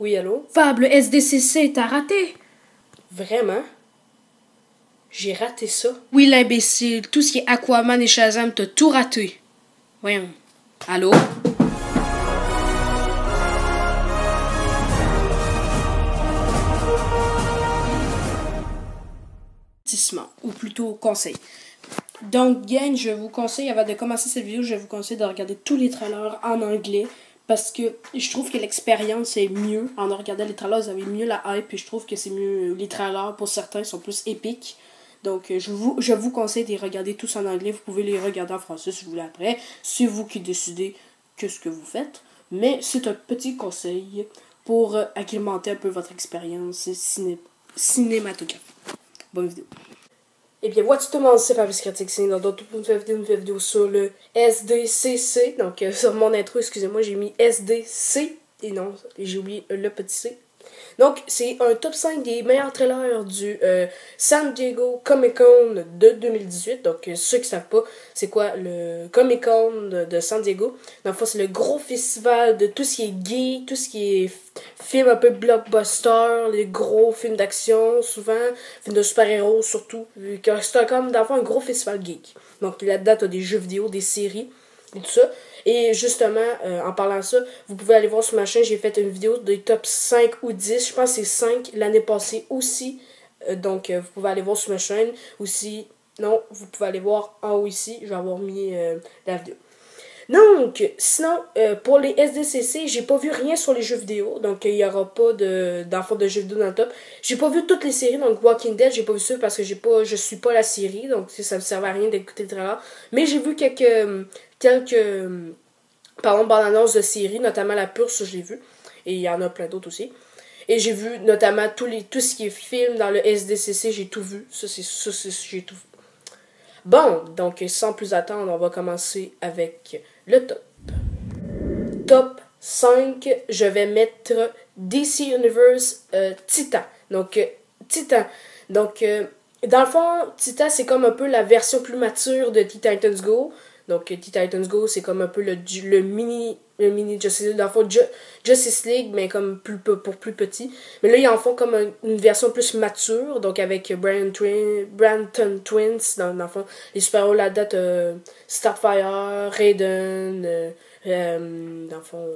Oui, allô? Fable SDCC, t'as raté? Vraiment? J'ai raté ça? Oui, l'imbécile. Tout ce qui est Aquaman et Shazam, t'as tout raté. Voyons. Allô? Ou plutôt conseil. Donc, gang, je vous conseille, avant de commencer cette vidéo, je vous conseille de regarder tous les trailers en anglais. Parce que je trouve que l'expérience est mieux. En regardant les trailers, vous avez mieux la hype. Et je trouve que c'est mieux. Les trailers, pour certains, sont plus épiques. Donc, je vous conseille de les regarder tous en anglais. Vous pouvez les regarder en français si vous voulez après. C'est vous qui décidez que ce que vous faites. Mais c'est un petit conseil pour agrémenter un peu votre expérience cinématographique. Bonne vidéo. Eh bien, what's tout le monde, c'est Fabrice Critique, c'est dans d'autres une vidéo sur le SDCC. Donc, sur mon intro, excusez-moi, j'ai mis SDC. Et non, j'ai oublié le petit C. Donc, c'est un top 5 des meilleurs trailers du San Diego Comic Con de 2018. Donc, ceux qui ne savent pas, c'est quoi le Comic Con de San Diego. Dans le fond, c'est le gros festival de tout ce qui est gay, tout ce qui est film un peu blockbuster, les gros films d'action, souvent, films de super-héros surtout. C'est comme, dans le fond, un gros festival geek. Donc, là-dedans, tu as des jeux vidéo, des séries et tout ça. Et justement, en parlant de ça, vous pouvez aller voir sur ma chaîne, j'ai fait une vidéo des top 5 ou 10, je pense que c'est 5 l'année passée aussi. Donc, vous pouvez aller voir sur ma chaîne aussi. Non, vous pouvez aller voir en haut ici, je vais avoir mis la vidéo. Donc, sinon, pour les SDCC, j'ai pas vu rien sur les jeux vidéo. Donc, il y aura pas d'enfants de jeux vidéo dans le top. J'ai pas vu toutes les séries. Donc, Walking Dead, j'ai pas vu ça parce que je suis pas la série. Donc, ça me servait à rien d'écouter le trailer. Mais j'ai vu quelques bande-annonces de séries, notamment La Purse, je l'ai vu. Et il y en a plein d'autres aussi. Et j'ai vu notamment tout ce qui est film dans le SDCC, j'ai tout vu. J'ai tout vu. Bon, donc sans plus attendre, on va commencer avec le top. Top 5, je vais mettre DC Universe Titan. Donc, Titan. Donc, dans le fond, Titan, c'est comme un peu la version plus mature de Teen Titans Go. Donc, Teen Titans Go, c'est comme un peu le mini Justice League. Dans le fond, Justice League, mais comme pour plus petit. Mais là, ils en font comme une version plus mature. Donc, avec Branton Twins. Dans le fond, les super-héros là-dedans, Starfire, Raiden, dans le fond,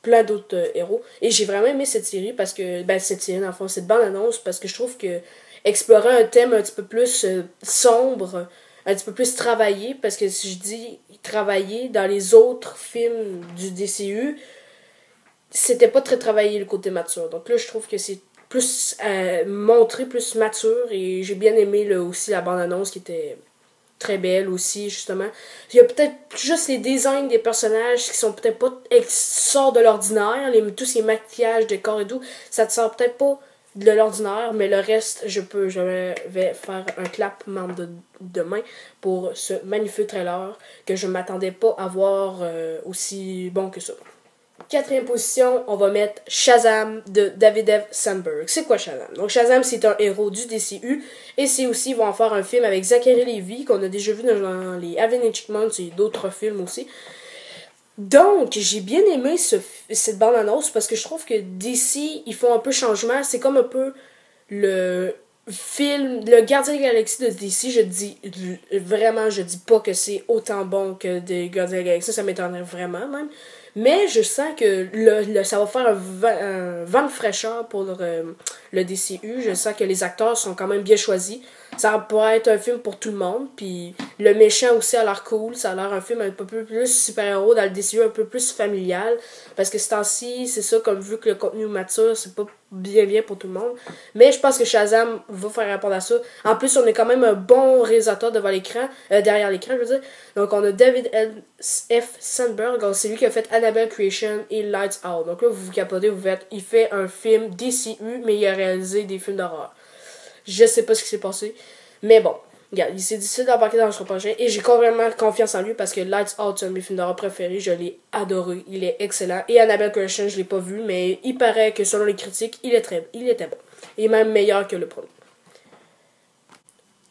plein d'autres héros. Et j'ai vraiment aimé cette série parce que, cette série, dans le fond, cette bande-annonce, parce que je trouve que explorer un thème un petit peu plus sombre, un petit peu plus travaillé, parce que si je dis travaillé, dans les autres films du DCU, c'était pas très travaillé le côté mature. Donc là, je trouve que c'est plus montré, plus mature, et j'ai bien aimé aussi la bande-annonce qui était très belle aussi, justement. Il y a peut-être juste les designs des personnages qui sont peut-être pas sortent de l'ordinaire, tous ces maquillages de corps et tout, ça te sort peut-être pas de l'ordinaire, mais le reste, je vais faire un clapement de main pour ce magnifique trailer que je m'attendais pas à voir aussi bon que ça. 4e position, on va mettre Shazam de David F. Sandberg. C'est quoi Shazam? Donc Shazam, c'est un héros du DCU. Et c'est aussi, ils vont en faire un film avec Zachary Levi, qu'on a déjà vu dans les Avengers et d'autres films aussi. Donc, j'ai bien aimé cette bande-annonce parce que je trouve que DC, ils font un peu changement. C'est comme un peu le film, le Gardien de la Galaxie de DC, je dis pas que c'est autant bon que des Gardiens de la Galaxie, ça m'étonnerait vraiment même. Mais je sens que ça va faire un vent de fraîcheur pour le DCU. Je sens que les acteurs sont quand même bien choisis. Ça pourrait être un film pour tout le monde. Puis le méchant aussi a l'air cool. Ça a l'air un film un peu plus super-héros dans le DCU, un peu plus familial. Parce que ce temps-ci, c'est ça, comme vu que le contenu mature, c'est pas bien pour tout le monde. Mais je pense que Shazam va faire rapport à ça. En plus, on est quand même un bon réalisateur derrière l'écran, je veux dire. Donc, on a David F. Sandberg. Donc, c'est lui qui a fait Annabelle Creation et Lights Out. Donc là, vous vous capotez, il fait un film DCU, mais il a réalisé des films d'horreur. Je sais pas ce qui s'est passé. Mais bon, regarde, il s'est décidé d'embarquer dans son projet. Et j'ai complètement confiance en lui parce que Lights Out, c'est un de mes films d'horreur préférés. Je l'ai adoré. Il est excellent. Et Annabelle Creation, je l'ai pas vu, mais il paraît que selon les critiques, il était bon. Il est même meilleur que le premier.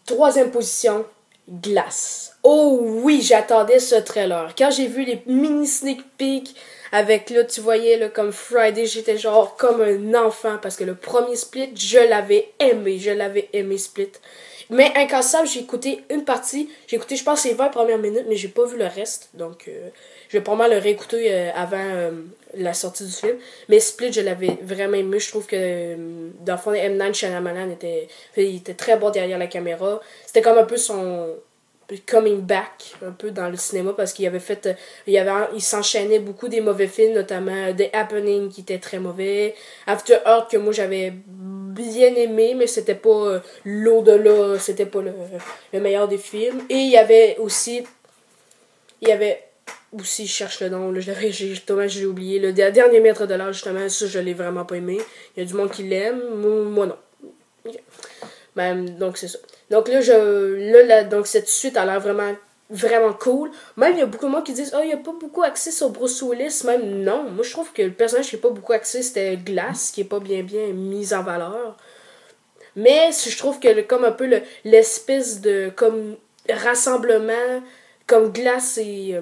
3e position, Glass. Oh oui, j'attendais ce trailer. Quand j'ai vu les mini sneak peeks Avec, là, tu voyais, là, comme Friday, j'étais genre comme un enfant. Parce que le premier Split, je l'avais aimé. Je l'avais aimé, Split. Mais Incassable, j'ai écouté une partie. J'ai écouté, je pense, les 20 premières minutes, mais j'ai pas vu le reste. Donc, je vais pas mal le réécouter avant la sortie du film. Mais Split, je l'avais vraiment aimé. Je trouve que, dans le fond, M. Night Shyamalan il était très bon derrière la caméra. C'était comme un peu son coming back, un peu dans le cinéma, parce qu'il avait fait... il s'enchaînait beaucoup des mauvais films, notamment The Happening, qui était très mauvais. After Earth, que moi, j'avais bien aimé, mais c'était pas l'au-delà, c'était pas le meilleur des films. Et il y avait aussi, je cherche le nom, là, j'ai oublié, le dernier maître de l'art, justement, ça, je l'ai vraiment pas aimé. Il y a du monde qui l'aime, moi non. Okay. Ben, donc c'est ça. Donc là, donc cette suite a l'air vraiment, vraiment cool. Même, il y a beaucoup de monde qui disent, il n'y a pas beaucoup axé sur Bruce Willis. Même, non. Moi, je trouve que le personnage qui n'est pas beaucoup axé, c'était Glass, qui est pas bien mis en valeur. Mais je trouve que comme un peu l'espèce de comme rassemblement, comme Glass et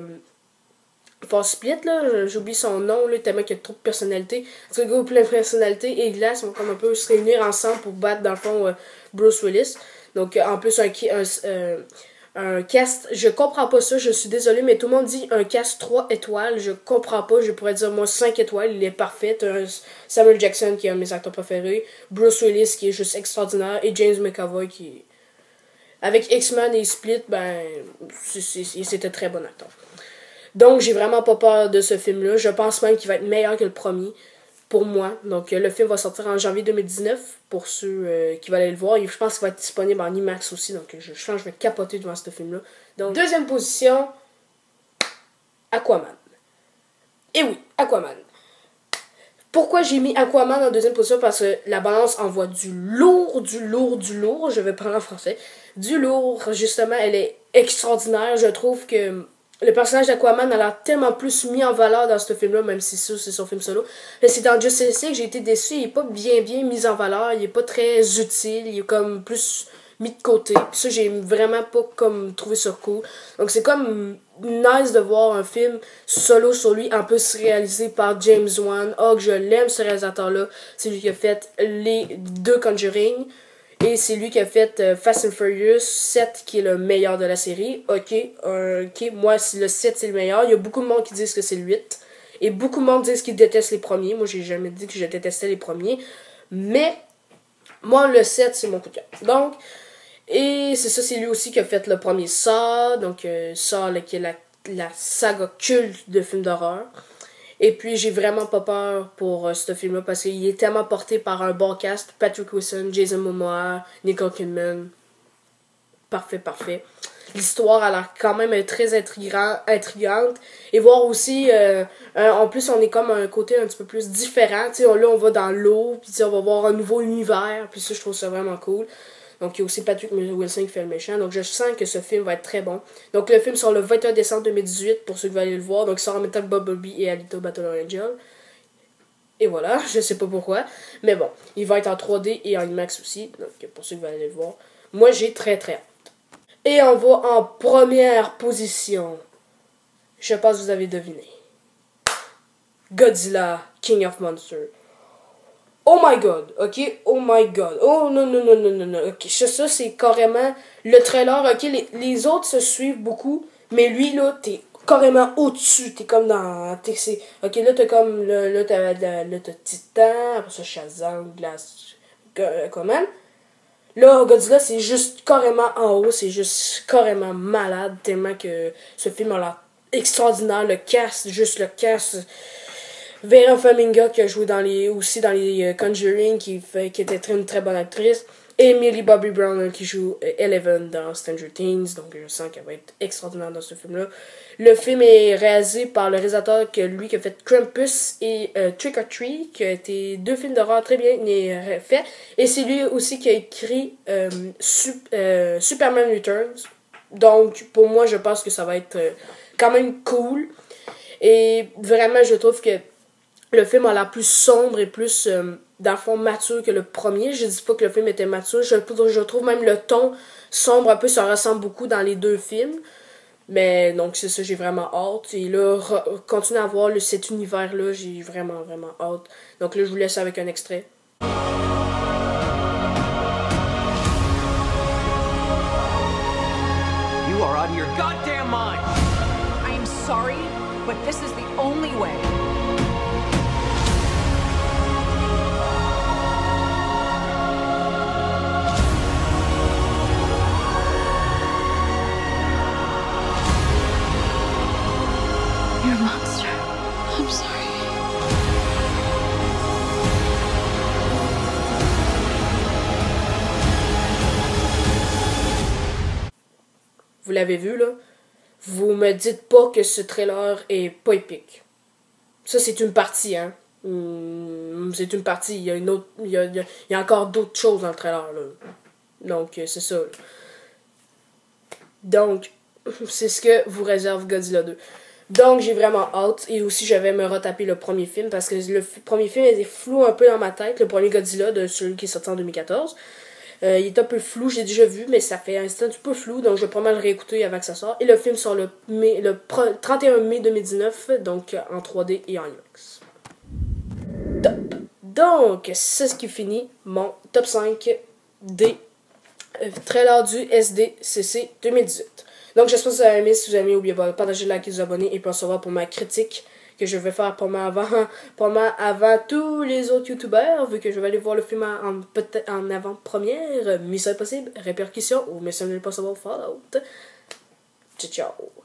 Force Split, là, j'oublie son nom, là, tellement qu'il y a trop de personnalités. Parce que le gars a plein de personnalités et Glass vont comme un peu se réunir ensemble pour battre, dans le fond, Bruce Willis. Donc, en plus, un cast, je comprends pas ça, je suis désolée, mais tout le monde dit un cast 3 étoiles, je comprends pas, je pourrais dire moi 5 étoiles, il est parfait. Samuel Jackson qui est un de mes acteurs préférés, Bruce Willis qui est juste extraordinaire, et James McAvoy qui... Avec X-Men et Split, ben, c'était très bon acteur. Donc, j'ai vraiment pas peur de ce film-là. Je pense même qu'il va être meilleur que le premier, pour moi. Donc, le film va sortir en janvier 2019, pour ceux qui veulent aller le voir. Et je pense qu'il va être disponible en IMAX aussi, donc je pense que je vais capoter devant ce film-là. Donc, deuxième position, Aquaman. Et oui, Aquaman. Pourquoi j'ai mis Aquaman en deuxième position? Parce que la balance envoie du lourd. Je vais parler en français. Du lourd, justement, elle est extraordinaire. Je trouve que le personnage d'Aquaman a l'air tellement plus mis en valeur dans ce film-là, même si ça, c'est son film solo. Mais c'est dans Justice League que j'ai été déçu. Il est pas bien mis en valeur. Il est pas très utile. Il est comme plus mis de côté. Puis ça, j'ai vraiment pas comme trouvé ça cool. Donc c'est comme nice de voir un film solo sur lui, en plus réalisé par James Wan. Que je l'aime, ce réalisateur-là. C'est lui qui a fait les 2 Conjuring. Et c'est lui qui a fait Fast and Furious 7, qui est le meilleur de la série. Ok, moi, si le 7 c'est le meilleur. Il y a beaucoup de monde qui disent que c'est le 8. Et beaucoup de monde disent qu'ils détestent les premiers. Moi, j'ai jamais dit que je détestais les premiers. Mais, moi, le 7, c'est mon coup de cœur. Donc, et c'est ça, c'est lui aussi qui a fait le premier Saw. Donc, Saw, qui est la saga culte de films d'horreur. Et puis, j'ai vraiment pas peur pour ce film-là parce qu'il est tellement porté par un bon cast. Patrick Wilson, Jason Momoa, Nicole Kidman. Parfait. L'histoire a l'air quand même très intrigante. Et voir aussi, en plus, on est comme un côté un petit peu plus différent. T'sais, là, on va dans l'eau, puis on va voir un nouveau univers. Puis ça, je trouve ça vraiment cool. Donc, il y a aussi Patrick Wilson qui fait le méchant. Donc, je sens que ce film va être très bon. Donc, le film sort le 21 décembre 2018 pour ceux qui veulent aller le voir. Donc, il sort en même temps que Bumblebee et Alita Battle Angel. Et voilà, je sais pas pourquoi. Mais bon, il va être en 3D et en IMAX aussi. Donc, pour ceux qui veulent aller le voir. Moi, j'ai très hâte. Et on va en première position. Je pense que vous avez deviné. Godzilla, King of Monsters. Oh my god, ok? Oh my god. Oh non. Ok, ça c'est carrément le trailer. Ok, les autres se suivent beaucoup. Mais lui, là, t'es carrément au-dessus. T'es comme dans... Ok, là, t'as comme... Là, t'as Titan. Après ça, Shazam, Glass... Comment? Là, Godzilla, c'est juste carrément en haut. C'est juste carrément malade. Tellement que ce film a l'air extraordinaire. Le cast, juste le cast... Vera Farmiga qui a joué aussi dans les Conjuring, qui était une très bonne actrice. Et Millie Bobby Brown qui joue Eleven dans Stranger Things. Donc je sens qu'elle va être extraordinaire dans ce film-là. Le film est réalisé par le réalisateur qui a fait Krampus et Trick or Treat, qui a été 2 films d'horreur très bien faits. Et c'est lui aussi qui a écrit Superman Returns. Donc pour moi, je pense que ça va être quand même cool. Et vraiment, je trouve que le film a l'air plus sombre et plus, dans le fond, mature que le premier. Je dis pas que le film était mature. Je trouve même le ton sombre un peu, ça ressemble beaucoup dans les 2 films. Mais donc c'est ça, j'ai vraiment hâte. Et là, continuer à voir cet univers-là, j'ai vraiment, vraiment hâte. Donc là, je vous laisse avec un extrait. You are out of your goddamn mind! I am sorry, but this is the only way. You're a monster. I'm sorry. Vous l'avez vu, là? Vous me dites pas que ce trailer est pas épique. Ça, c'est une partie, hein. C'est une partie. Il y a une autre. Il y a encore d'autres choses dans le trailer, là. Donc, c'est ça, là. Donc, c'est ce que vous réserve Godzilla 2. Donc, j'ai vraiment hâte. Et aussi, je vais me retaper le premier film parce que le premier film était flou un peu dans ma tête. Le premier Godzilla, de celui qui est sorti en 2014. Il est un peu flou, j'ai déjà vu, mais ça fait un instant un peu flou, donc je vais pas mal le réécouter avant que ça sorte. Et le film sort le 31 mai 2019, donc en 3D et en IMAX. Top. Donc, c'est ce qui finit mon top 5 des trailers du SDCC 2018. Donc, j'espère que vous avez aimé. Si vous avez aimé, n'oubliez pas de partager, liker, vous abonner et puis on se revoit pour ma critique que je vais faire pour moi avant tous les autres youtubeurs, vu que je vais aller voir le film peut-être en avant-première. Mission Impossible, Répercussion ou Mission Impossible Fallout. Ciao, ciao.